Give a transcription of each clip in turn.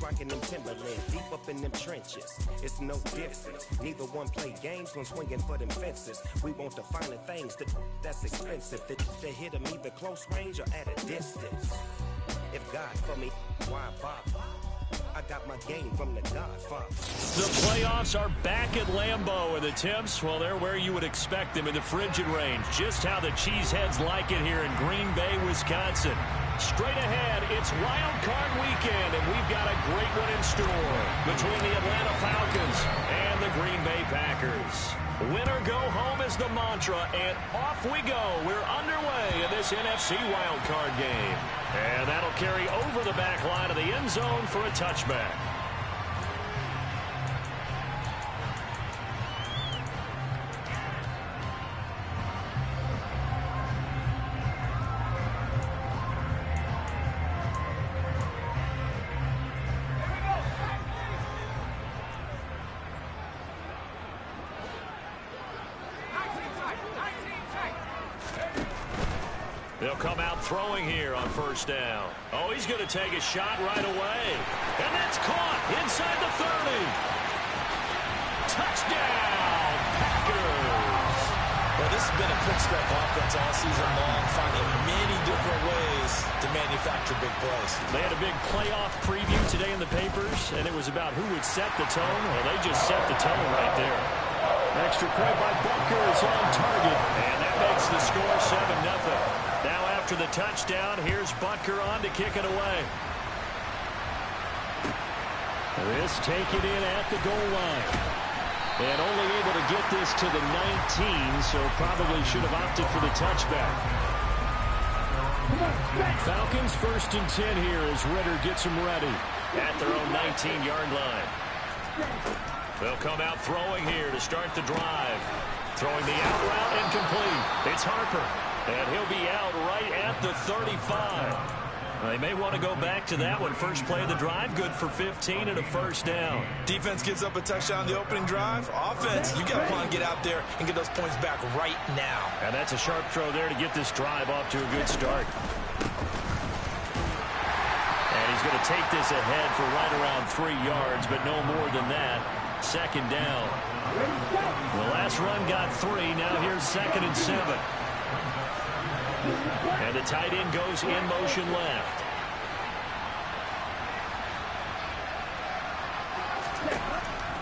rocking them Timberlands, deep up in them trenches. It's no difference. Neither one play games when swinging for them fences. We want the finer things that's expensive. That hit them either close range or at a distance. If God for me, why bother? I got my game from the Godfather. The playoffs are back at Lambeau, and the temps, well, they're where you would expect them in the frigid range. Just how the Cheeseheads like it here in Green Bay, Wisconsin. Straight ahead, it's Wild Card Weekend, and we've got a great one in store between the Atlanta Falcons and the Green Bay Packers. Win or go home is the mantra, and off we go. We're underway in this NFC Wild Card game. And that'll carry over the back line of the end zone for a touchback. They'll come out throwing here on first down. Oh, he's going to take a shot right away. And that's caught inside the 30. Touchdown, Packers. Well, this has been a quick strike offense all season long, finding many different ways to manufacture big plays. They had a big playoff preview today in the papers, and it was about who would set the tone. Well, they just set the tone right there. Extra point by Butker is on target. And that makes the score 7-0. Now after the touchdown, here's Butker on to kick it away. This taken in at the goal line. And only able to get this to the 19, so probably should have opted for the touchback. Falcons 1st and 10 here as Ritter gets them ready at their own 19-yard line. They'll come out throwing here to start the drive. Throwing the out route incomplete. It's Harper. And he'll be out right at the 35. They may want to go back to that one. First play of the drive, good for 15 and a first down. Defense gives up a touchdown on the opening drive. Offense, you got to want to get out there and get those points back right now. And that's a sharp throw there to get this drive off to a good start. And he's going to take this ahead for right around 3 yards, but no more than that. Second down. The last run got 3. Now here's 2nd and 7. And the tight end goes in motion left.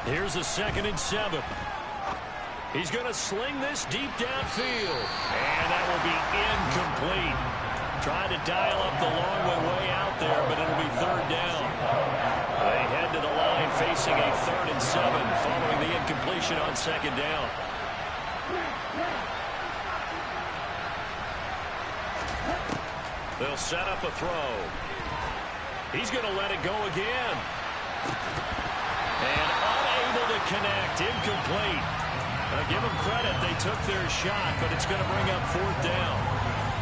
Here's a 2nd and 7. He's going to sling this deep downfield. And that will be incomplete. Trying to dial up the long way out there, but it'll be 3rd down. They head to the line facing a 3rd and 7 following the incompletion on 2nd down. They'll set up a throw. He's going to let it go again. And unable to connect. Incomplete. Give them credit. They took their shot, but it's going to bring up 4th down.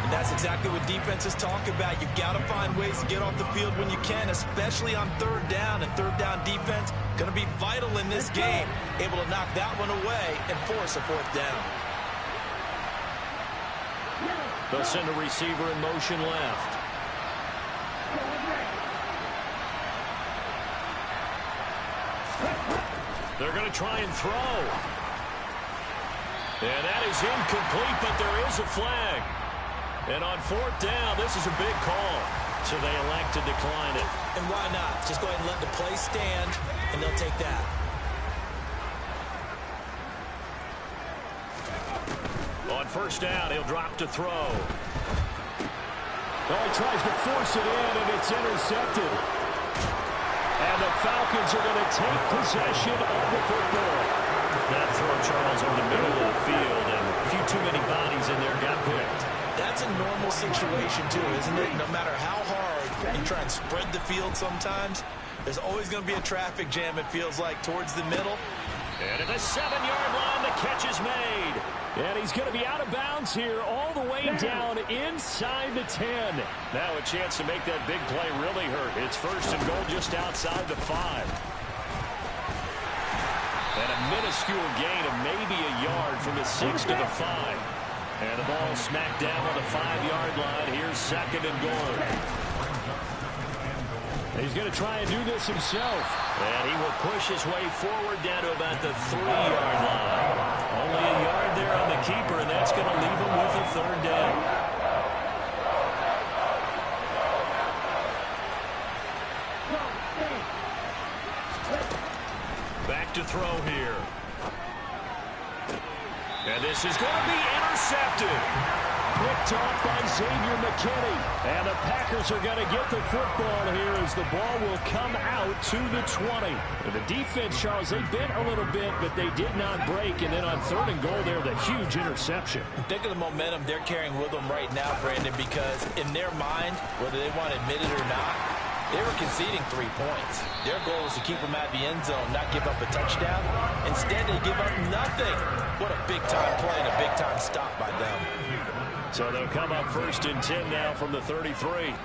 And that's exactly what defenses talk about. You've got to find ways to get off the field when you can, especially on 3rd down. And 3rd down defense going to be vital in this game. Able to knock that one away and force a 4th down. They'll send a receiver in motion left. They're going to try and throw. And that is incomplete, but there is a flag. And on 4th down, this is a big call. So they elect to decline it. And why not? Just go ahead and let the play stand, and they'll take that. On 1st down, he'll drop to throw. Oh, he tries to force it in, and it's intercepted. And the Falcons are going to take possession of the football. That throw, Charles, over the middle of the field, and a few too many bodies in there got picked. That's a normal situation, too, isn't it? No matter how hard you try and spread the field sometimes, there's always going to be a traffic jam, it feels like, towards the middle. And at the 7-yard line, the catch is made. And he's going to be out of bounds here all the way down inside the 10. Now a chance to make that big play really hurt. It's 1st and goal just outside the 5. And a minuscule gain of maybe a yard from the 6 to the 5. And the ball smacked down on the 5-yard line. Here's 2nd and goal. He's going to try and do this himself. And he will push his way forward down to about the 3-yard line. Only a yard there on the keeper, and that's going to leave him with a third down. Back to throw here. And this is going to be intercepted. Picked off by Xavier McKinney. And the Packers are going to get the football here as the ball will come out to the 20. And the defense, Charles, they bent a little bit, but they did not break. And then on 3rd and goal there, the huge interception. Think of the momentum they're carrying with them right now, Brandon, because in their mind, whether they want to admit it or not, they were conceding 3 points. Their goal was to keep them at the end zone, not give up a touchdown. Instead, they give up nothing. What a big-time play and a big-time stop by them. So they'll come up 1st and 10 now from the 33.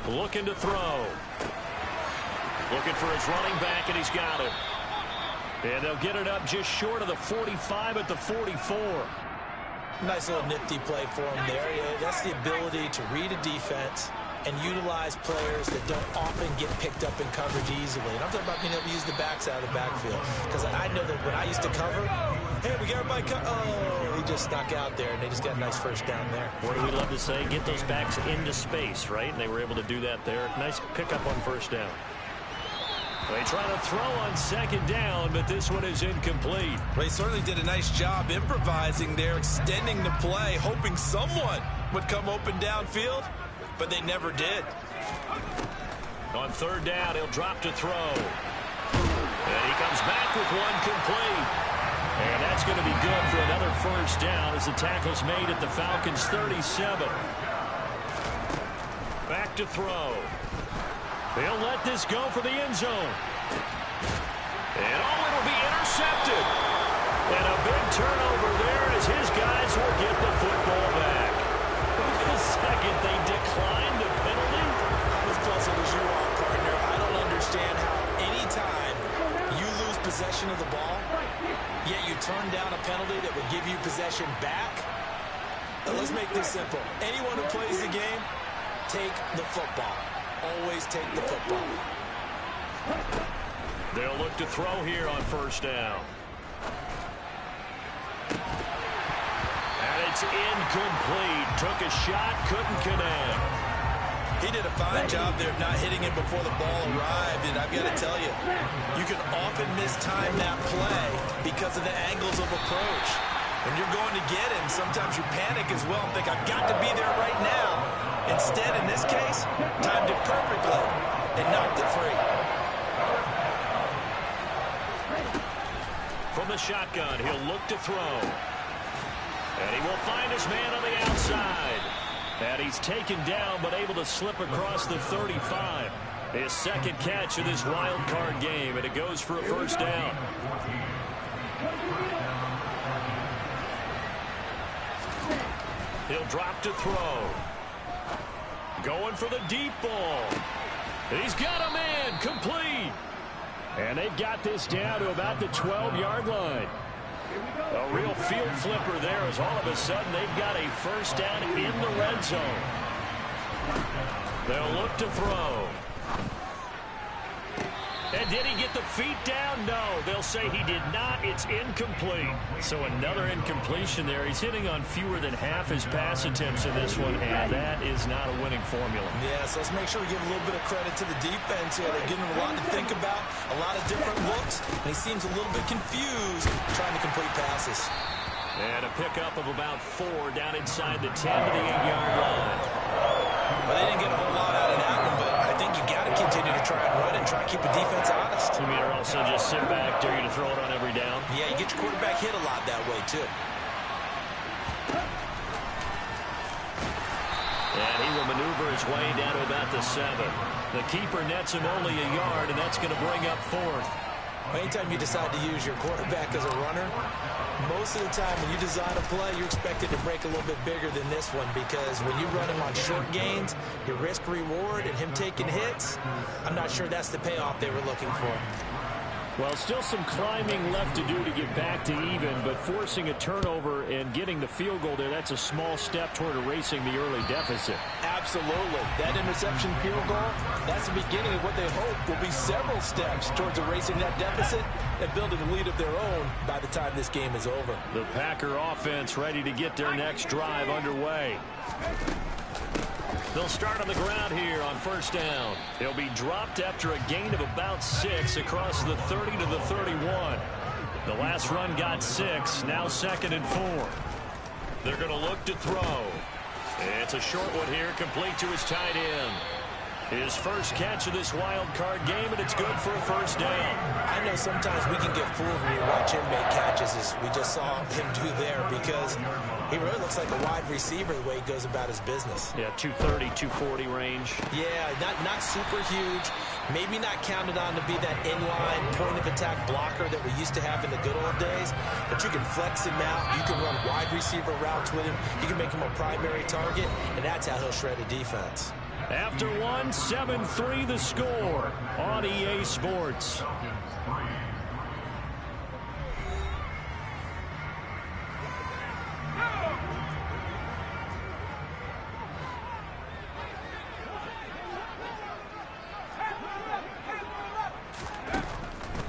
Looking to throw. Looking for his running back, and he's got it. And they'll get it up just short of the 45 at the 44. Nice little nifty play for him there. Yeah, that's the ability to read a defense and utilize players that don't often get picked up in coverage easily. And I'm talking about being able to use the backs out of the backfield. Because I know that when I used to cover, hey, we got everybody oh, he just snuck out there, and they just got a nice first down there. What do we love to say? Get those backs into space, right? And they were able to do that there. Nice pickup on 1st down. They try to throw on 2nd down, but this one is incomplete. Well, he certainly did a nice job improvising there, extending the play, hoping someone would come open downfield, but they never did. On 3rd down, he'll drop to throw. And he comes back with one complete. And that's going to be good for another 1st down as the tackle's made at the Falcons' 37. Back to throw. They'll let this go for the end zone. And it'll be intercepted. And a big turnover there as his guys will get the football back. Wait a second, they declined the penalty? I'm as puzzled as you are, partner. I don't understand how any time you lose possession of the ball, yet you turn down a penalty that would give you possession back. Now, let's make this simple. Anyone who plays the game, take the football. Always take the football. They'll look to throw here on 1st down. And it's incomplete. Took a shot, couldn't connect. He did a fine job there of not hitting it before the ball arrived. And I've got to tell you, you can often mistime that play because of the angles of approach. When you're going to get him, sometimes you panic as well and think, I've got to be there right now. Instead, in this case, timed it perfectly and knocked it free. From the shotgun, he'll look to throw. And he will find his man on the outside. And he's taken down, but able to slip across the 35. His 2nd catch of this wild card game, and it goes for a 1st down. He'll drop to throw. Going for the deep ball. He's got a man, complete. And they've got this down to about the 12-yard line. A real field flipper there as all of a sudden they've got a 1st down in the red zone. They'll look to throw. And did he get the feet down? No, they'll say he did not. It's incomplete. So another incompletion there. He's hitting on fewer than half his pass attempts in this one, and that is not a winning formula. Yeah, so let's make sure we give a little bit of credit to the defense here. They're giving him a lot to think about, a lot of different looks, and he seems a little bit confused trying to complete passes. And a pickup of about 4 down inside the 10 to the 8-yard line. Well, they didn't get a whole lot out of that one, but I think you got to continue to try and run and try and keep the defense honest. You mean, or also just sit back, dare you to throw it on every down? Yeah, you get your quarterback hit a lot that way, too. And he will maneuver his way down to about the 7. The keeper nets him only a yard, and that's going to bring up 4th. Anytime you decide to use your quarterback as a runner, most of the time when you design a play, you're expected to break a little bit bigger than this one, because when you run him on short gains, your risk-reward and him taking hits, I'm not sure that's the payoff they were looking for. Well, still some climbing left to do to get back to even, but forcing a turnover and getting the field goal there, that's a small step toward erasing the early deficit. Absolutely. That interception field goal, that's the beginning of what they hope will be several steps towards erasing that deficit and building a lead of their own by the time this game is over. The Packer offense ready to get their next drive underway. They'll start on the ground here on first down. He'll be dropped after a gain of about 6 across the 30 to the 31. The last run got 6, now 2nd and 4. They're going to look to throw. It's a short one here, complete to his tight end. His first catch of this wild card game, and it's good for a first down. I know sometimes we can get fooled when we watch him make catches, as we just saw him do there, because he really looks like a wide receiver the way he goes about his business. Yeah, 230, 240 range. Yeah, not super huge. Maybe not counted on to be that inline point-of-attack blocker that we used to have in the good old days, but you can flex him out. You can run wide receiver routes with him. You can make him a primary target, and that's how he'll shred a defense. After one, 7-3 the score on EA Sports.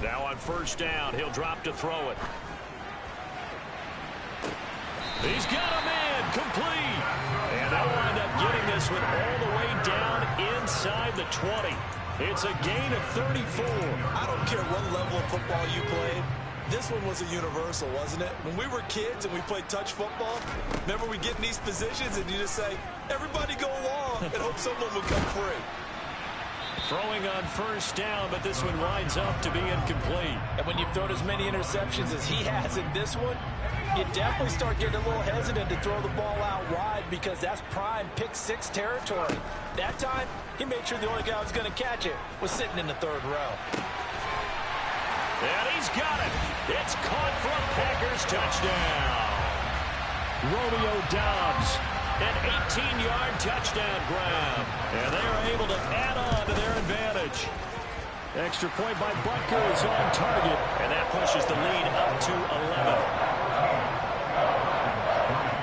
Now on first down, he'll drop to throw it. He's got a man complete. And they'll wind up getting this one all the way down inside the 20. It's a gain of 34. I don't care what level of football you played. This one was a universal, wasn't it? When we were kids and we played touch football, remember we get in these positions and you just say, everybody go along and hope someone will come free. Throwing on first down, but this one winds up to be incomplete. And when you've thrown as many interceptions as he has in this one, you definitely start getting a little hesitant to throw the ball out wide because that's prime pick-6 territory. That time, he made sure the only guy who was going to catch it was sitting in the third row. And he's got it. It's caught for a Packers touchdown. Romeo Doubs, an 18-yard touchdown grab. And they are able to add on to their advantage. Extra point by Butker is on target, and that pushes the lead up to 11.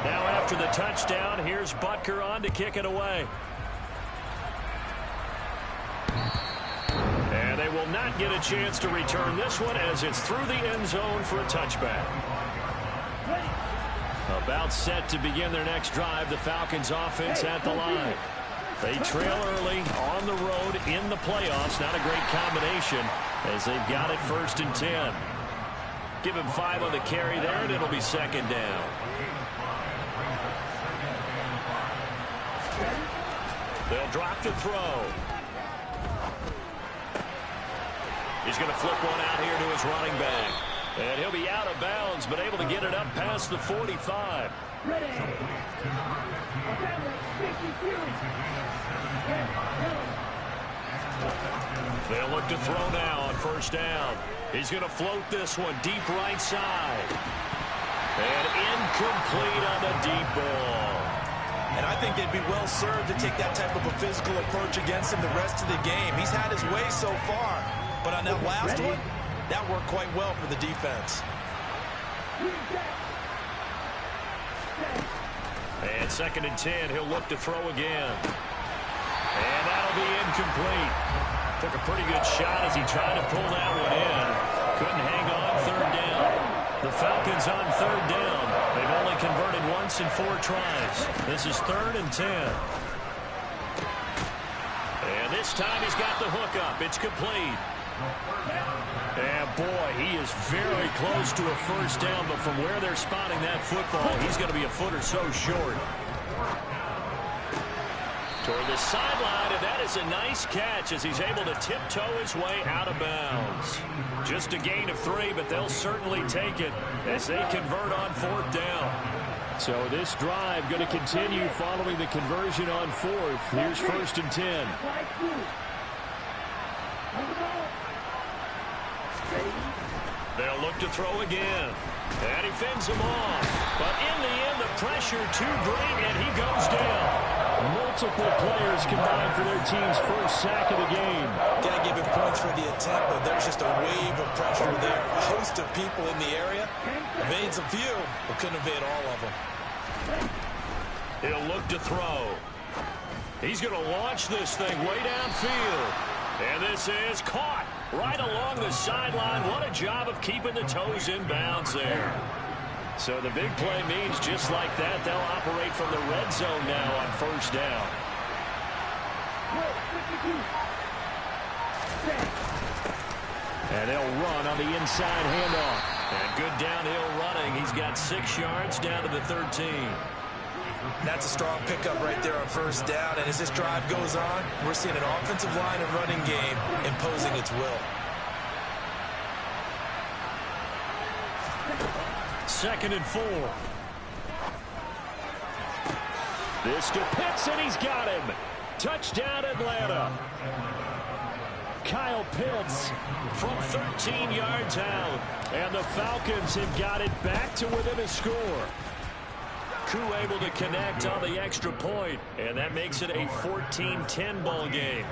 Now after the touchdown, here's Butker on to kick it away. And they will not get a chance to return this one as it's through the end zone for a touchback. About set to begin their next drive, the Falcons offense at the line. They trail early on the road in the playoffs. Not a great combination as they've got it 1st and 10. Give him 5 on the carry there, and it'll be 2nd down. They'll drop to throw. He's going to flip one out here to his running back. And he'll be out of bounds, but able to get it up past the 45. They'll look to throw now on first down. He's going to float this one deep right side. And incomplete on the deep ball. And I think they'd be well served to take that type of a physical approach against him the rest of the game. He's had his way so far. But on that last one, that worked quite well for the defense. And 2nd and 10, he'll look to throw again. And that'll be incomplete. Took a pretty good shot as he tried to pull that one in. Couldn't hang on 3rd down. The Falcons on 3rd down. They've only converted once in 4 tries. This is 3rd and 10. And this time he's got the hook up. It's complete. And boy, he is very close to a first down, but from where they're spotting that football, he's going to be a foot or so short. Toward the sideline, and that is a nice catch as he's able to tiptoe his way out of bounds. Just a gain of 3, but they'll certainly take it as they convert on 4th down. So this drive going to continue following the conversion on 4th. Here's 1st and 10. They'll look to throw again. And he fends him off. But in the end, the pressure too great, and he goes down. Multiple players combined for their team's first sack of the game. Got to give him points for the attempt, but there's just a wave of pressure there. A host of people in the area. Evades a few, but couldn't evade all of them. He'll look to throw. He's going to launch this thing way downfield. And this is caught right along the sideline. What a job of keeping the toes in bounds there. So the big play means just like that, they'll operate from the red zone now on first down. And they'll run on the inside handoff. And good downhill running. He's got 6 yards down to the 13. That's a strong pickup right there on first down. And as this drive goes on, we're seeing an offensive line and running game imposing its will. 2nd and 4. This to Pitts, and he's got him. Touchdown, Atlanta. Kyle Pitts from 13 yards out. And the Falcons have got it back to within a score. Koo able to connect on the extra point, and that makes it a 14-10 ball game.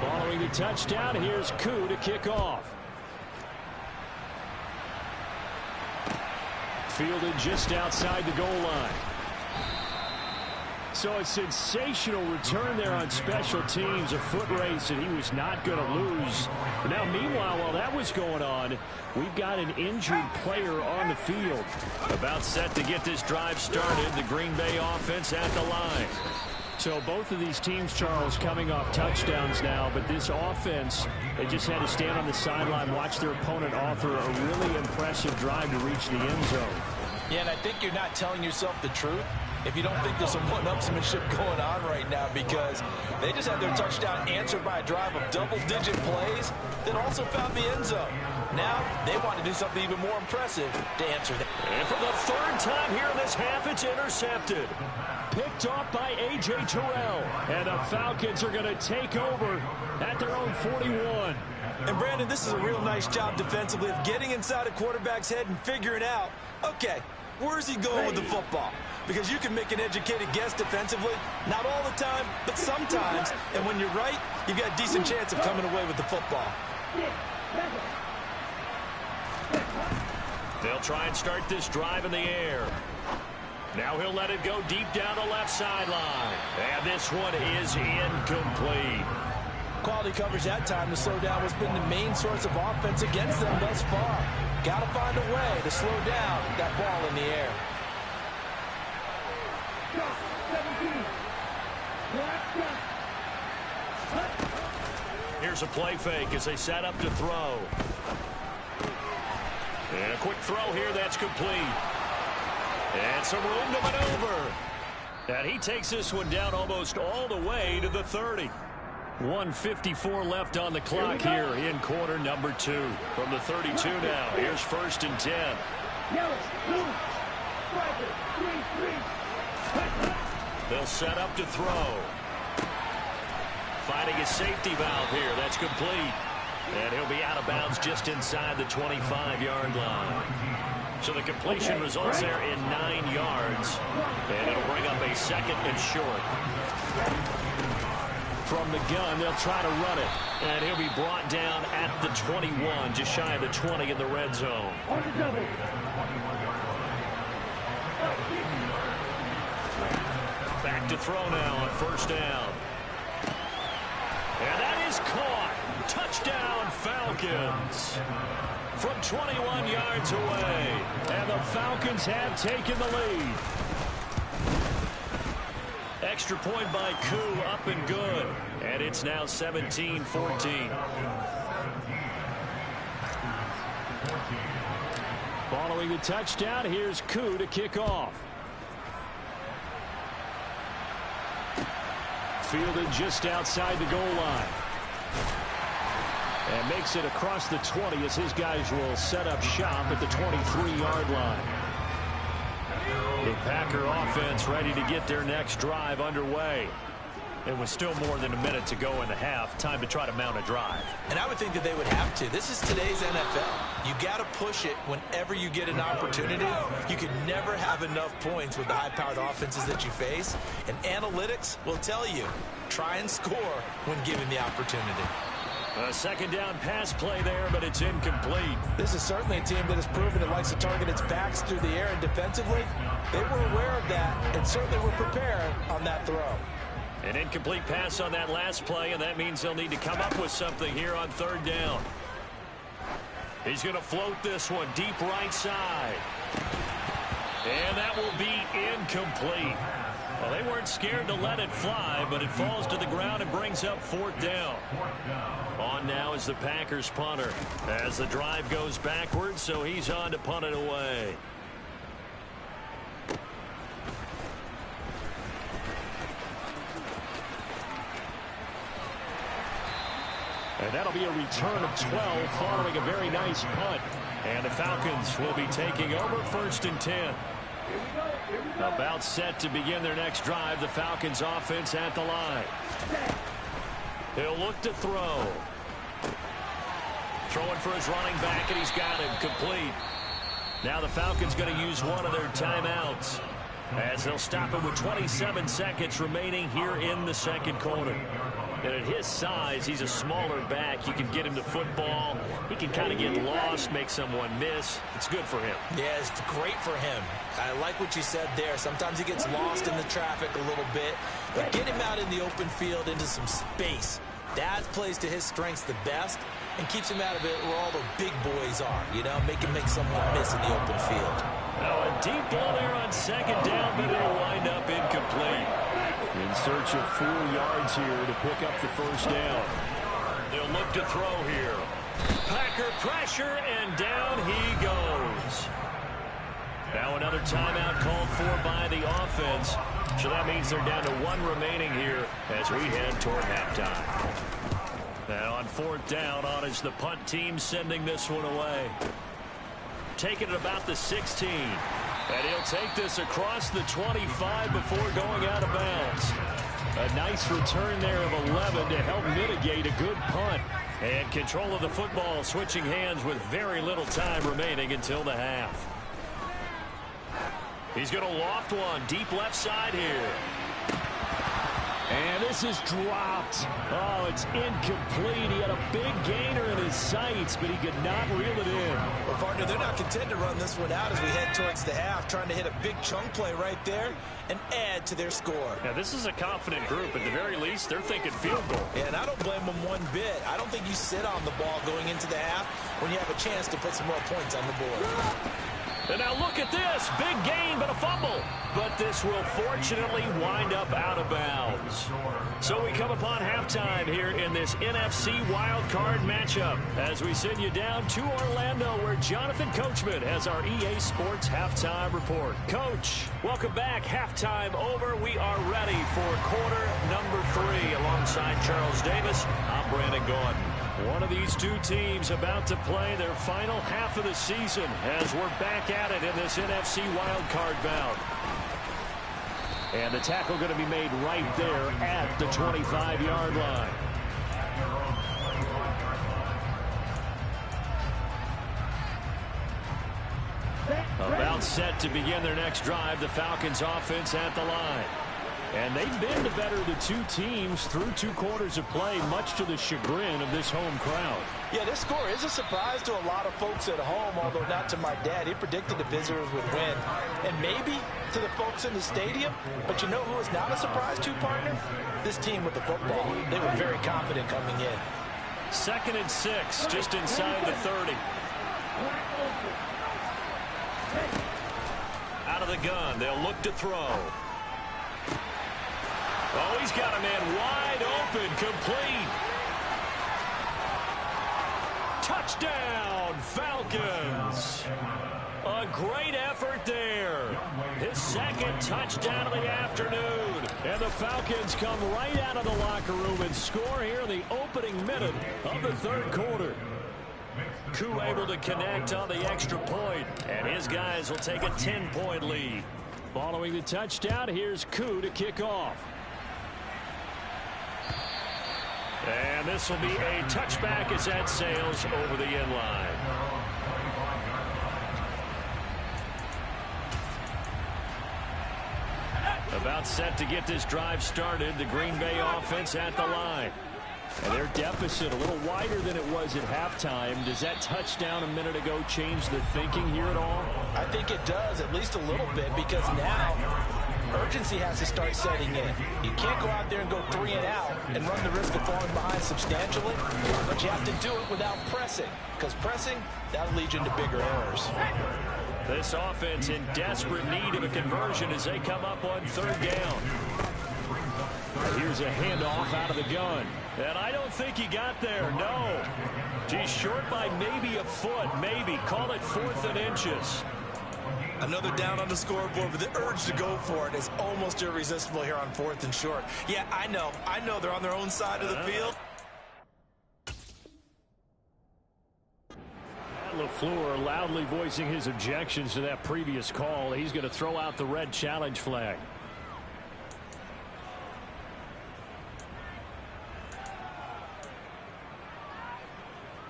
Following the touchdown, here's Koo to kick off. Fielded just outside the goal line. So a sensational return there on special teams, a foot race that he was not going to lose. But now, meanwhile, while that was going on, we've got an injured player on the field. About set to get this drive started, the Green Bay offense at the line. So both of these teams, Charles, coming off touchdowns now, but this offense, they just had to stand on the sideline, watch their opponent offer a really impressive drive to reach the end zone. Yeah, and I think you're not telling yourself the truth if you don't think there's some one-upsmanship going on right now, because they just had their touchdown answered by a drive of double-digit plays that also found the end zone. Now they want to do something even more impressive to answer that. And for the 3rd time here in this half, it's intercepted. Picked off by A.J. Terrell. And the Falcons are going to take over at their own 41. And Brandon, this is a real nice job defensively of getting inside a quarterback's head and figuring out, okay, where's he going with the football? Because you can make an educated guess defensively, not all the time, but sometimes. And when you're right, you've got a decent chance of coming away with the football. They'll try and start this drive in the air. Now he'll let it go deep down the left sideline. And this one is incomplete. Quality coverage that time to slow down has been the main source of offense against them thus far. Got to find a way to slow down that ball in the air. Here's a play fake as they set up to throw. And a quick throw here, that's complete. And some room to maneuver. And he takes this one down almost all the way to the 30. 1:54 left on the clock here in quarter number 2. From the 32 now, here's 1st and 10. They'll set up to throw. Finding a safety valve here. That's complete. And he'll be out of bounds just inside the 25-yard line. So the completion results there in 9 yards. And it'll bring up a 2nd and short. From the gun, they'll try to run it. And he'll be brought down at the 21, just shy of the 20 in the red zone. Back to throw now on 1st down. And that is caught. Touchdown, Falcons. From 21 yards away. And the Falcons have taken the lead. Extra point by Koo, up and good. And it's now 17-14. Following the touchdown, here's Koo to kick off. Fielded just outside the goal line. And makes it across the 20 as his guys will set up shop at the 23-yard line. The Packer offense ready to get their next drive underway. It was still more than a minute to go in the half. Time to try to mount a drive. And I would think that they would have to. This is today's NFL. You got to push it whenever you get an opportunity. You can never have enough points with the high-powered offenses that you face. And analytics will tell you try and score when given the opportunity. A second down pass play there, but it's incomplete. This is certainly a team that has proven it likes to target its backs through the air, and defensively, they were aware of that and certainly were prepared on that throw. An incomplete pass on that last play, and that means they'll need to come up with something here on third down. He's going to float this one deep right side. And that will be incomplete. Well, they weren't scared to let it fly, but it falls to the ground and brings up fourth down. On now is the Packers punter as the drive goes backwards, so he's on to punt it away. And that'll be a return of 12 following a very nice punt. And the Falcons will be taking over 1st and 10. About set to begin their next drive. The Falcons offense at the line. He'll look to throw. Throwing for his running back, and he's got him complete. Now the Falcons going to use one of their timeouts as they'll stop him with 27 seconds remaining here in the second quarter. And at his size, he's a smaller back. You can get him to football. He can kind of get lost, make someone miss. It's good for him. Yeah, it's great for him. I like what you said there. Sometimes he gets lost in the traffic a little bit. But get him out in the open field into some space. That plays to his strengths the best and keeps him out of it where all the big boys are. You know, make him make someone miss in the open field. Now a deep ball there on second down, but it'll wind up incomplete. In search of 4 yards here to pick up the first down. They'll look to throw here. Packer pressure, and down he goes. Now another timeout called for by the offense. So that means they're down to 1 remaining here as we head toward halftime. Now on 4th down, on is the punt team sending this one away. Taking it about the 16. And he'll take this across the 25 before going out of bounds. A nice return there of 11 to help mitigate a good punt. And control of the football switching hands with very little time remaining until the half. He's going to loft one deep left side here. And this is dropped. Oh, it's incomplete. He had a big gainer in his sights, but he could not reel it in. Well, partner, they're not content to run this one out as we head towards the half, trying to hit a big chunk play right there and add to their score. Now, this is a confident group. At the very least, they're thinking field goal. And I don't blame them one bit. I don't think you sit on the ball going into the half when you have a chance to put some more points on the board. And now look at this. Big gain, but a fumble. But this will fortunately wind up out of bounds. So we come upon halftime here in this NFC wildcard matchup as we send you down to Orlando where Jonathan Coachman has our EA Sports halftime report. Coach, welcome back. Halftime over. We are ready for quarter number 3 alongside Charles Davis. I'm Brandon Gordon. One of these two teams about to play their final half of the season as we're back at it in this NFC wildcard bout. And the tackle going to be made right there at the 25-yard line. About set to begin their next drive, the Falcons offense at the line. And they've been the better of the two teams through 2 quarters of play, much to the chagrin of this home crowd. Yeah, this score is a surprise to a lot of folks at home, although not to my dad. He predicted the visitors would win. And maybe to the folks in the stadium. But you know who is not a surprise to, partner? This team with the football. They were very confident coming in. 2nd and 6, just inside the 30. Out of the gun, they'll look to throw. Oh, he's got a man wide open, complete. Touchdown, Falcons. A great effort there. His 2nd touchdown of the afternoon. And the Falcons come right out of the locker room and score here in the opening minute of the 3rd quarter. Koo able to connect on the extra point, and his guys will take a 10-point lead. Following the touchdown, here's Koo to kick off. And this will be a touchback as that sails over the end line. About set to get this drive started. The Green Bay offense at the line. And their deficit a little wider than it was at halftime. Does that touchdown a minute ago change the thinking here at all? I think it does, at least a little bit, because now urgency has to start setting in. You can't go out there and go 3 and out and run the risk of falling behind substantially, but you have to do it without pressing, because pressing, that'll lead you into bigger errors. This offense in desperate need of a conversion as they come up on 3rd down. Here's a handoff out of the gun. And I don't think he got there, no. He's short by maybe a foot, maybe. Call it 4th and inches. Another down on the scoreboard, but the urge to go for it is almost irresistible here on 4th and short. Yeah, I know they're on their own side of the field. LaFleur loudly voicing his objections to that previous call. He's going to throw out the red challenge flag.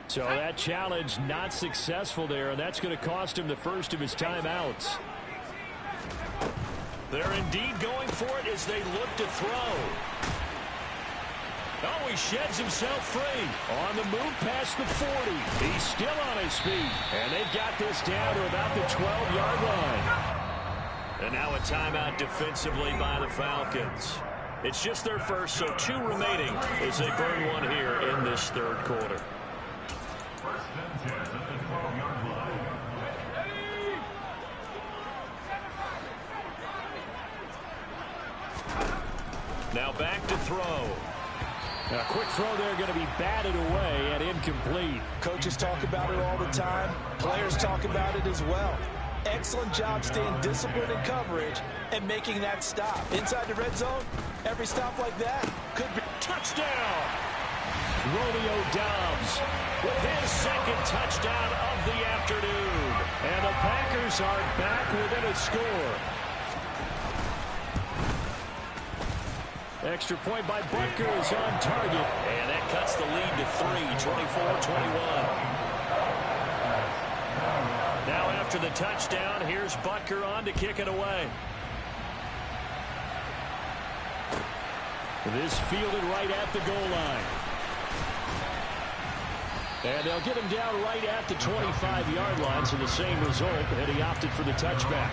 So that challenge not successful there, and that's going to cost him the first of his timeouts. They're indeed going for it as they look to throw. Oh, he sheds himself free. On the move past the 40. He's still on his feet. And they've got this down to about the 12-yard line. And now a timeout defensively by the Falcons. It's just their first, so 2 remaining as they burn one here in this 3rd quarter. Now back to throw. A quick throw there going to be batted away and incomplete. Coaches talk about it all the time. Players talk about it as well. Excellent job staying disciplined in coverage and making that stop. Inside the red zone, every stop like that could be touchdown. Romeo Doubs with his 2nd touchdown of the afternoon. And the Packers are back within a score. Extra point by Butker is on target. And that cuts the lead to 3, 24-21. Now after the touchdown, here's Butker on to kick it away. This fielded right at the goal line. And they'll get him down right at the 25-yard line, so the same result, and he opted for the touchback.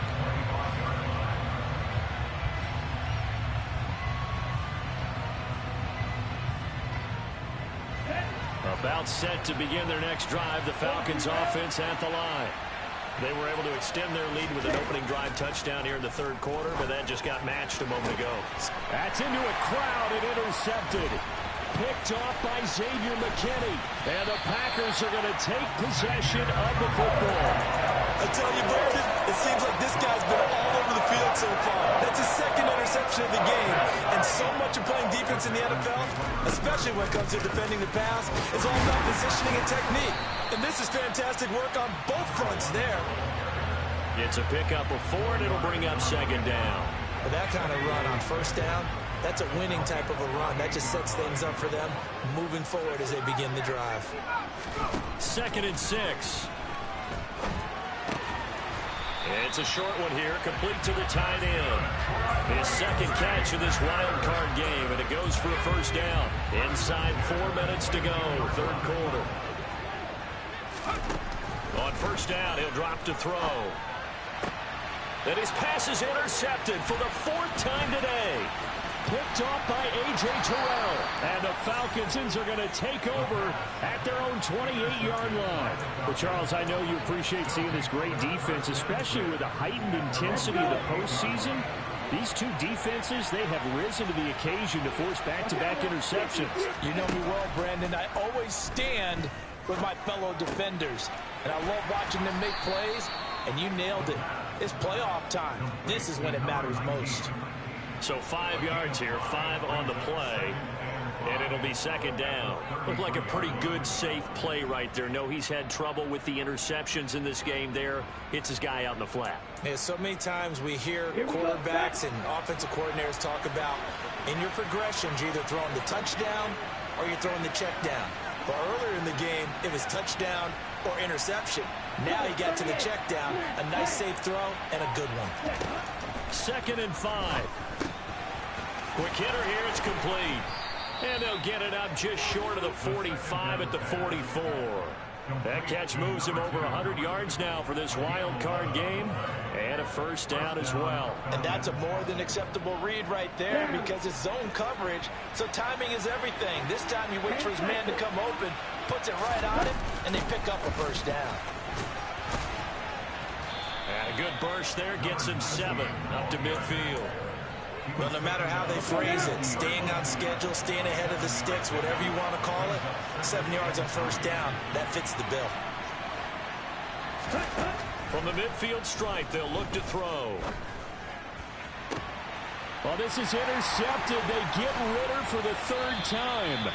About set to begin their next drive, the Falcons offense at the line. They were able to extend their lead with an opening drive touchdown here in the 3rd quarter, but that just got matched a moment ago. That's into a crowd and intercepted. Picked off by Xavier McKinney. And the Packers are going to take possession of the football. I tell you, Brandon, it seems like this guy's been all over the field so far. That's his 2nd interception of the game. And so much of playing defense in the NFL, especially when it comes to defending the pass, is all about positioning and technique. And this is fantastic work on both fronts there. It's a pickup of 4, and it'll bring up 2nd down. With that kind of run on 1st down, that's a winning type of a run. That just sets things up for them moving forward as they begin the drive. 2nd and 6. It's a short one here, complete to the tight end. His 2nd catch of this wild card game, and it goes for a 1st down. Inside 4 minutes to go, 3rd quarter. On 1st down, he'll drop to throw. And his pass is intercepted for the 4th time today. Picked off by A.J. Terrell. And the Falcons are going to take over at their own 28-yard line. But, Charles, I know you appreciate seeing this great defense, especially with the heightened intensity of the postseason. These 2 defenses, they have risen to the occasion to force back-to-back interceptions. You know me well, Brandon. I always stand with my fellow defenders. And I love watching them make plays, and you nailed it. It's playoff time. This is when it matters most. So 5 yards here, 5 on the play, and it'll be 2nd down. Looked like a pretty good, safe play right there. No, he's had trouble with the interceptions in this game there. Hits his guy out in the flat. Yeah, so many times we hear quarterbacks and offensive coordinators talk about in your progressions, you're either throwing the touchdown or you're throwing the check down. But earlier in the game, it was touchdown or interception. Now he got to the check down, a nice safe throw, and a good one. 2nd and 5. Quick hitter here, it's complete. And they'll get it up just short of the 45 at the 44. That catch moves him over 100 yards now for this wild card game. And a first down as well. And that's a more than acceptable read right there because it's zone coverage. So timing is everything. This time he waits for his man to come open, puts it right on him, and they pick up a first down. And a good burst there gets him 7 up to midfield. Well, no matter how they phrase it, staying on schedule, staying ahead of the sticks, whatever you want to call it, 7 yards on first down, that fits the bill. From the midfield stripe, they'll look to throw. Well, this is intercepted. They get Ritter for the 3rd time.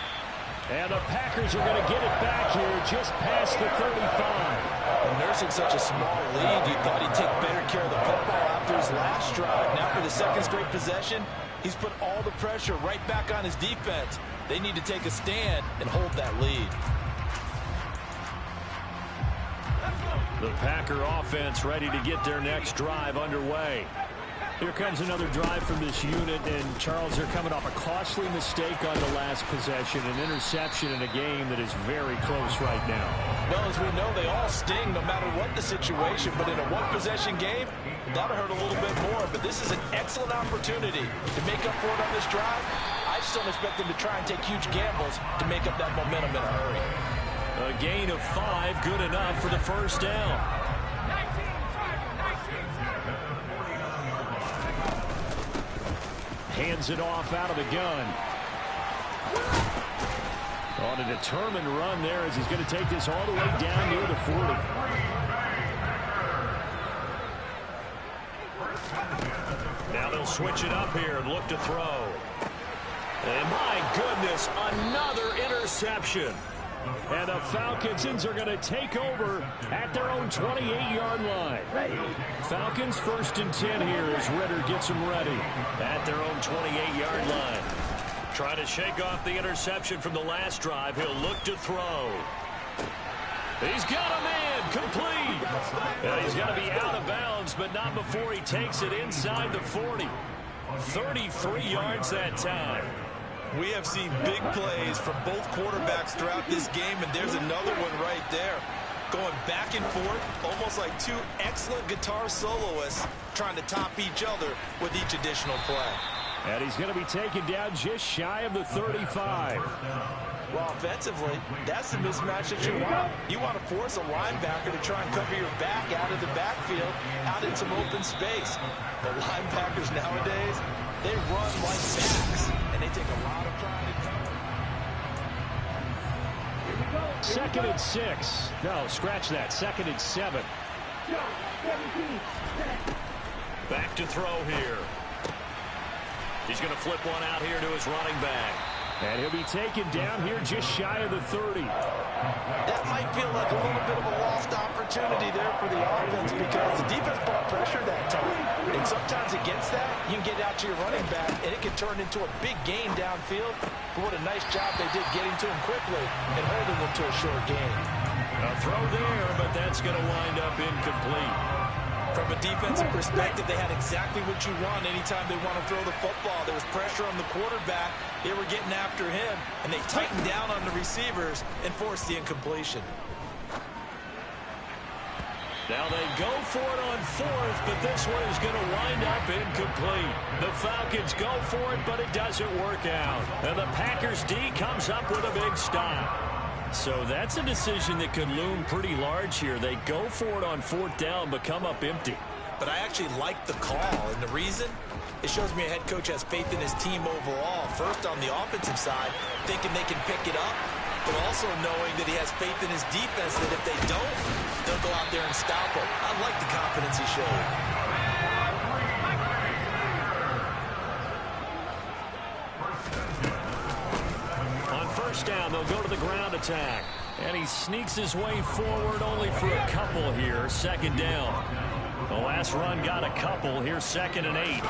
And the Packers are going to get it back here just past the 35. Well, nursing such a small lead, you thought he'd take better care of the football after his last drive. Now for the 2nd straight possession, he's put all the pressure right back on his defense. They need to take a stand and hold that lead. The Packer offense ready to get their next drive underway. Here comes another drive from this unit, and Charles, they're coming off a costly mistake on the last possession, an interception in a game that is very close right now. Well, as we know, they all sting no matter what the situation, but in a one-possession game, that'll hurt a little bit more. But this is an excellent opportunity to make up for it on this drive. I just don't expect them to try and take huge gambles to make up that momentum in a hurry. A gain of 5, good enough for the first down. Hands it off out of the gun. On a determined run there as he's going to take this all the way down near the 40. Now they'll switch it up here and look to throw. And my goodness, another interception. And the Falcons are going to take over at their own 28-yard line. Falcons 1st and 10 here as Ritter gets them ready. At their own 28-yard line. Trying to shake off the interception from the last drive. He'll look to throw. He's got a man, complete. He's got to be out of bounds, but not before he takes it inside the 40. 33 yards that time. We have seen big plays from both quarterbacks throughout this game, and there's another one right there. Going back and forth, almost like 2 excellent guitar soloists trying to top each other with each additional play. And he's going to be taken down just shy of the 35. Well, offensively, that's the mismatch that you want. You want to force a linebacker to try and cover your back out of the backfield, out in some open space. The linebackers nowadays, they run like backs, and they take a lot of pride in covering. 2nd and 6. No, scratch that. 2nd and 7. Back to throw here. He's going to flip one out here to his running back. And he'll be taken down here just shy of the 30. That might feel like a little bit of a lost opportunity there for the offense because the defense brought pressure that time. And sometimes against that, you can get out to your running back, and it can turn into a big gain downfield. But what a nice job they did getting to him quickly and holding them to a short gain. A throw there, but that's going to wind up incomplete. From a defensive perspective, they had exactly what you want anytime they want to throw the football. There was pressure on the quarterback. They were getting after him, and they tightened down on the receivers and forced the incompletion. Now they go for it on 4th, but this one is going to wind up incomplete. The Falcons go for it, but it doesn't work out. And the Packers D comes up with a big stop. So that's a decision that could loom pretty large here. They go for it on 4th down, but come up empty. But I actually like the call, and the reason? It shows me a head coach has faith in his team overall. First, on the offensive side, thinking they can pick it up, but also knowing that he has faith in his defense that if they don't, they'll go out there and stop him. I like the confidence he showed. First down, they'll go to the ground attack. And he sneaks his way forward only for a couple here. 2nd down. The last run got a couple. Here's 2nd and 8.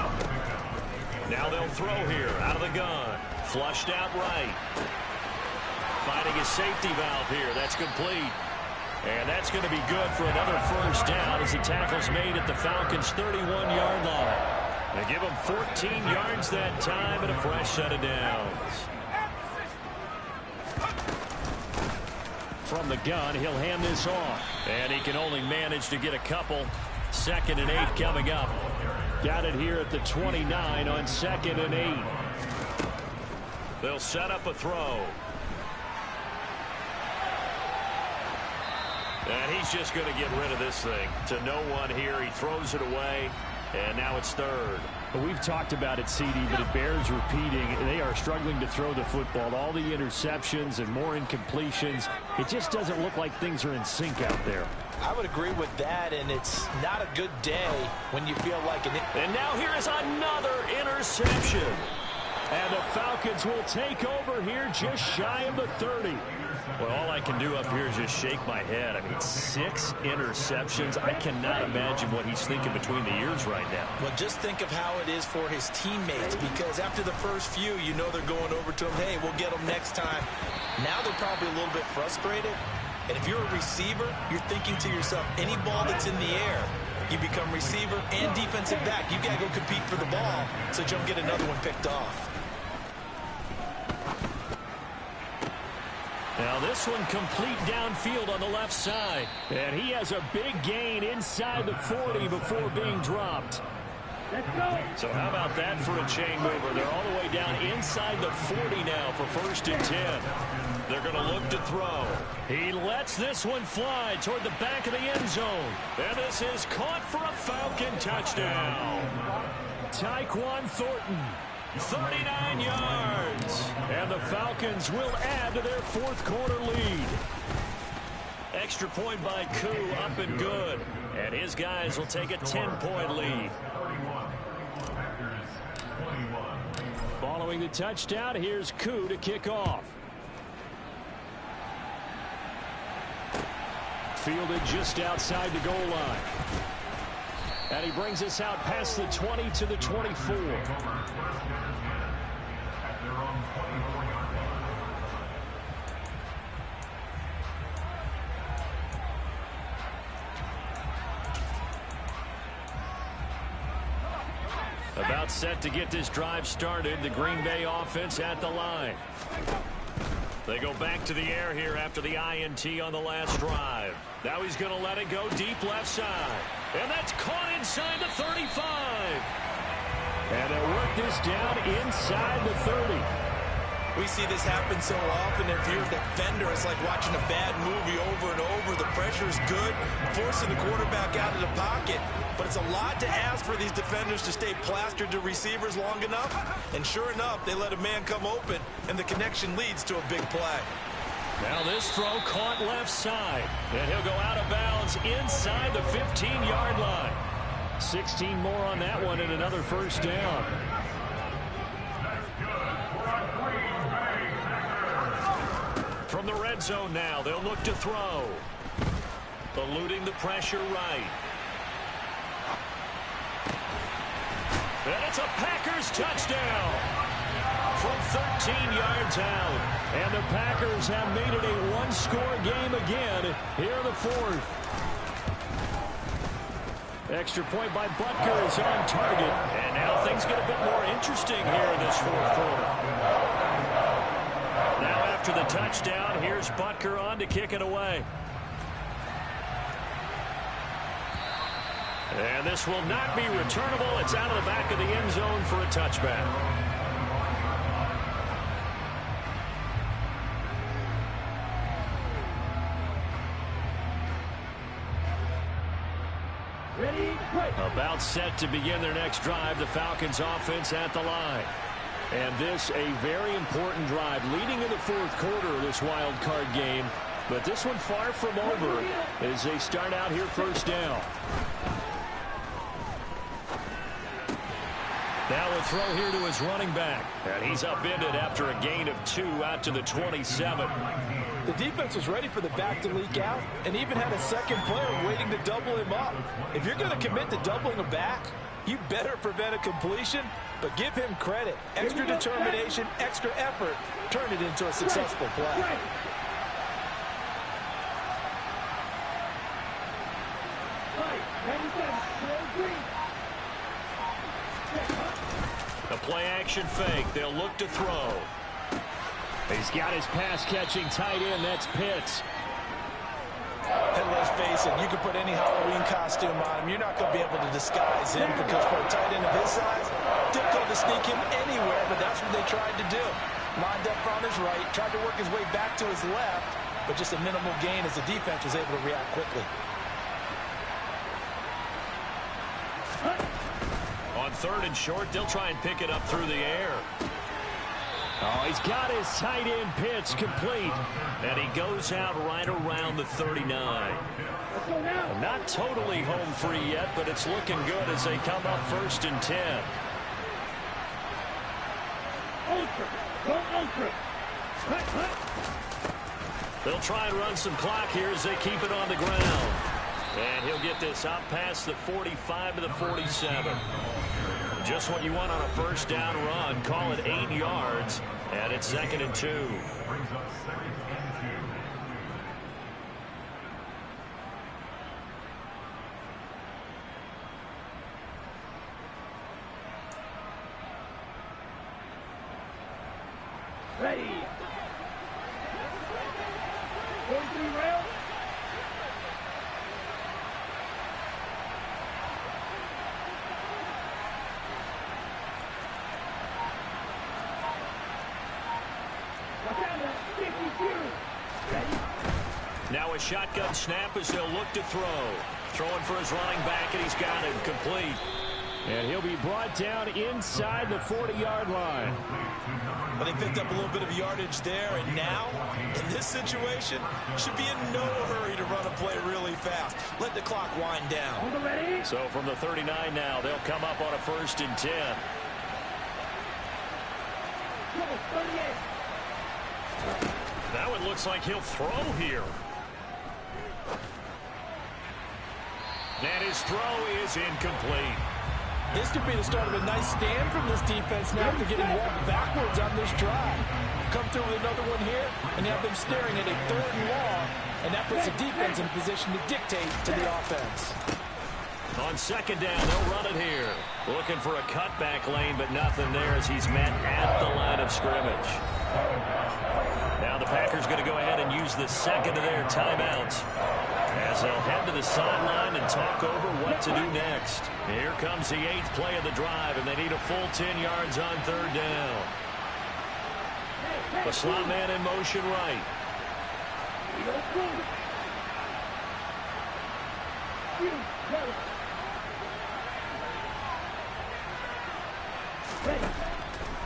Now they'll throw here out of the gun. Flushed out right. Finding his safety valve here. That's complete. And that's going to be good for another first down as the tackle's made at the Falcons' 31-yard line. They give him 14 yards that time and a fresh set of downs. From the gun, he'll hand this off. And he can only manage to get a couple. 2nd and 8 coming up. Got it here at the 29 on 2nd and 8. They'll set up a throw. And he's just going to get rid of this thing. To no one here. He throws it away. And now it's 3rd. But we've talked about it, CD, but it bears repeating. They are struggling to throw the football. All the interceptions and more incompletions. It just doesn't look like things are in sync out there. I would agree with that, and it's not a good day when you feel like it. And now here is another interception. And the Falcons will take over here just shy of the 30. Well, all I can do up here is just shake my head. I mean, 6 interceptions. I cannot imagine what he's thinking between the ears right now. Well, just think of how it is for his teammates, because after the first few, you know they're going over to him, hey, we'll get them next time. Now they're probably a little bit frustrated. And if you're a receiver, you're thinking to yourself, any ball that's in the air, you become receiver and defensive back. You got to go compete for the ball so you don't get another one picked off. Now this one complete downfield on the left side. And he has a big gain inside the 40 before being dropped. So how about that for a chain mover? They're all the way down inside the 40 now for 1st and 10. They're going to look to throw. He lets this one fly toward the back of the end zone. And this is caught for a Falcon touchdown. Tyquan Thornton. 39 yards. And the Falcons will add to their 4th quarter lead. Extra point by Koo, up and good. And his guys will take a 10-point lead. Following the touchdown, here's Koo to kick off. Fielded just outside the goal line. And he brings us out past the 20 to the 24. About set to get this drive started. The Green Bay offense at the line. They go back to the air here after the INT on the last drive. Now he's going to let it go deep left side. And that's caught inside the 35. And they'll work this down inside the 30. We see this happen so often. If you're a defender, it's like watching a bad movie over and over. The pressure is good, forcing the quarterback out of the pocket. But it's a lot to ask for these defenders to stay plastered to receivers long enough. And sure enough, they let a man come open, and the connection leads to a big play. Now this throw caught left side. And he'll go out of bounds inside the 15-yard line. 16 more on that one and another first down. From the red zone now, they'll look to throw. Eluding the pressure right. And it's a Packers touchdown from 13 yards out. And the Packers have made it a one-score game again here in the 4th. Extra point by Butker is on target. And now things get a bit more interesting here in this 4th quarter. Now after the touchdown, here's Butker on to kick it away. And this will not be returnable. It's out of the back of the end zone for a touchback. About set to begin their next drive, the Falcons offense at the line. And this a very important drive leading in the 4th quarter of this wild card game. But this one far from over as they start out here first down. Now a throw here to his running back. And he's upended after a gain of 2 out to the 27. The defense was ready for the back to leak out and even had a second player waiting to double him up. If you're going to commit to doubling a back, you better prevent a completion, but give him credit. Extra determination, extra effort, turn it into a successful play. Play-action fake. They'll look to throw. He's got his pass-catching tight end. That's Pitts. And let's face it, you can put any Halloween costume on him. You're not going to be able to disguise him because for a tight end of his size, difficult to sneak him anywhere, but that's what they tried to do. Lined up on his right, tried to work his way back to his left, but just a minimal gain as the defense was able to react quickly. On 3rd and short, they'll try and pick it up through the air. Oh, he's got his tight end pitch complete. And he goes out right around the 39. Not totally home free yet, but it's looking good as they come up 1st and 10. They'll try and run some clock here as they keep it on the ground. And he'll get this out past the 45 to the 47. Just what you want on a 1st down run. Call it 8 yards, and it's 2nd and 2. Ready. 43 rail. Now a shotgun snap as they'll look to throw. Throwing for his running back, and he's got it complete. And he'll be brought down inside the 40-yard line. But they picked up a little bit of yardage there, and now, in this situation, should be in no hurry to run a play really fast. Let the clock wind down. So from the 39 now, they'll come up on a 1st and 10. Now it looks like he'll throw here. And his throw is incomplete. This could be the start of a nice stand from this defense now after getting walked backwards on this drive. Come through with another one here, and you have them staring at a 3rd and long, and that puts the defense in a position to dictate to the offense. On 2nd down, they'll run it here. Looking for a cutback lane, but nothing there as he's met at the line of scrimmage. Now the Packers going to go ahead and use the 2nd of their timeouts as they'll head to the sideline and talk over what to do next. Here comes the 8th play of the drive, and they need a full 10 yards on 3rd down. The slot man in motion right.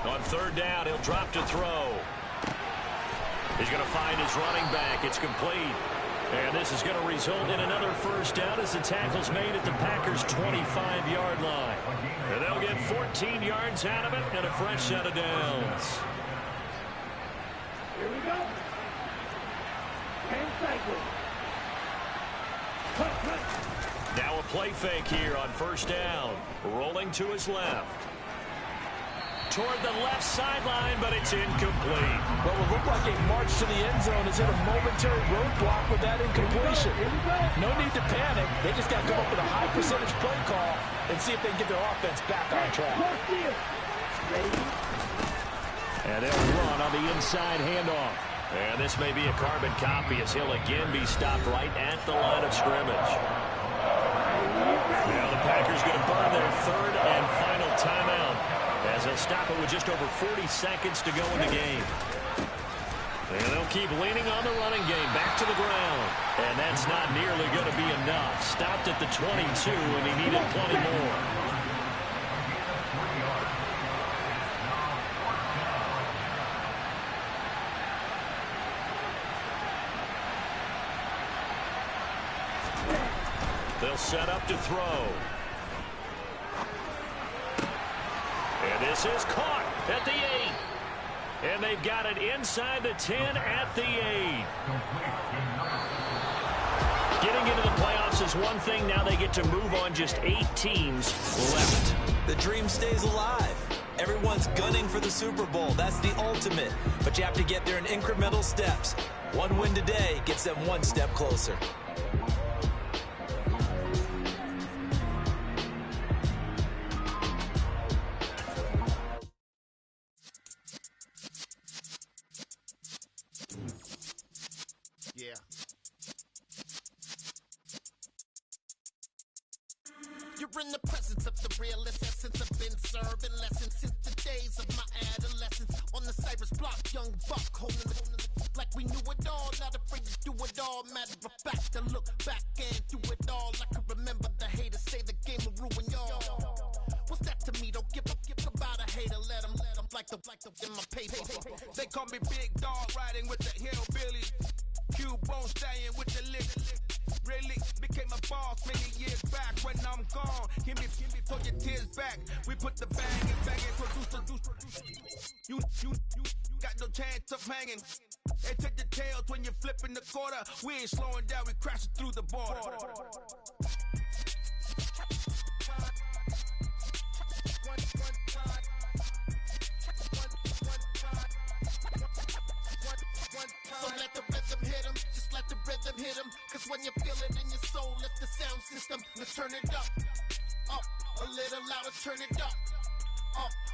On 3rd down, he'll drop to throw. He's going to find his running back. It's complete. And this is going to result in another 1st down as the tackle's made at the Packers' 25-yard line. And they'll get 14 yards out of it and a fresh set of downs. Here we go. And cycle. Now a play fake here on 1st down. Rolling to his left. Toward the left sideline, but it's incomplete. What will look like a march to the end zone is hit a momentary roadblock with that incompletion. No need to panic. They just got to come up with a high percentage play call and see if they can get their offense back on track. And they'll run on the inside handoff. And this may be a carbon copy as he'll again be stopped right at the line of scrimmage. Now the Packers going to burn their 3rd and final timeout as they'll stop it with just over 40 seconds to go in the game. And they'll keep leaning on the running game back to the ground. And that's not nearly going to be enough. Stopped at the 22, and he needed plenty more. They'll set up to throw. And this is caught at the 8. And they've got it inside the 10 at the 8. Getting into the playoffs is one thing. Now they get to move on. Just 8 teams left. The dream stays alive. Everyone's gunning for the Super Bowl. That's the ultimate. But you have to get there in incremental steps. One win today gets them one step closer. Yeah. You're in the presence of the realest essence. I've been serving lessons since the days of my adolescence. On the Cypress block, young buck holding it like we knew it all. Not afraid to do it all. Matter of fact, to look back and do it all. I can remember the haters say the game will ruin y'all. What's that to me? Don't give about a hater. Let them like the in my paper. They call me Big Dog, riding with the hillbilly. Cubone staying with the lick. Really became a boss many years back. When I'm gone, give me for your tears back. We put the bang and produce. You got no chance of hanging. They take the tails when you're flipping the quarter. We ain't slowing down, we crashing through the border. So let the rhythm hit 'em, just let the rhythm hit 'em. Cause when you feel it in your soul, lift the sound system. Let's turn it up, a little louder, turn it up,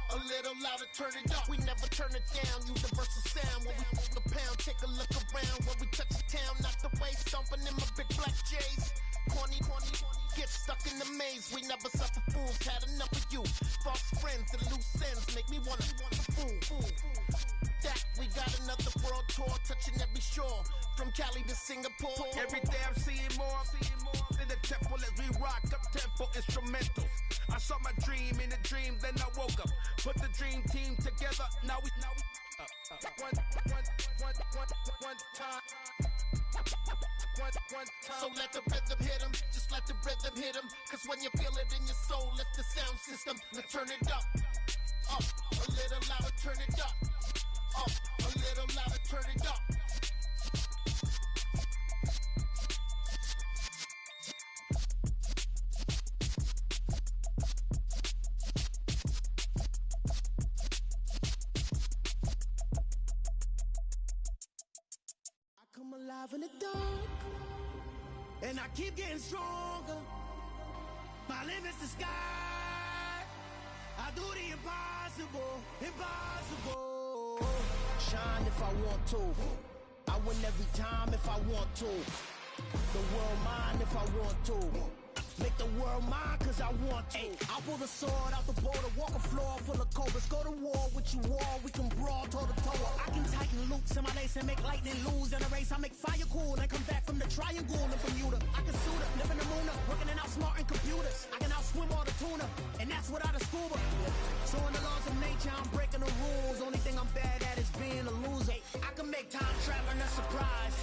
a little louder, turn it up. We never turn it down, universal sound. When we move the pound, take a look around. When we touch the town, not the way, stomping in my big black J's. Corny, get stuck in the maze. We never suffer fools, had enough of you. False friends and loose ends make me wanna fool. That we got another world tour, touching every shore, from Cali to Singapore. Every day I'm seeing more in the temple as we rock up tempo instrumentals. I saw my dream in a dream, then I woke up. Put the dream team together. Now we one time. So let the rhythm hit 'em, just let the rhythm hit 'em. Cause when you feel it in your soul, lift the sound system. Let's turn it up, a little louder, turn it up, a little louder, turn it up. I come alive in the dark, and I keep getting stronger. My limit's the sky. I do the impossible. Shine if I want to. I win every time if I want to. The world mine if I want to. Make the world mine cause I want to. I'll pull the sword out the border, walk a floor full of cobras. Go to war with you all, we can brawl toe to toe. I can tighten loops in my lace and make lightning lose in a race. I make fire cool and come back from the triangle in Bermuda. I can suit up, live in the moon up, working and outsmarting computers. I can outswim all the tuna, and that's without a scuba. So in the laws of nature, I'm breaking the rules. Only thing I'm bad at is being a loser. I can make time traveling a surprise.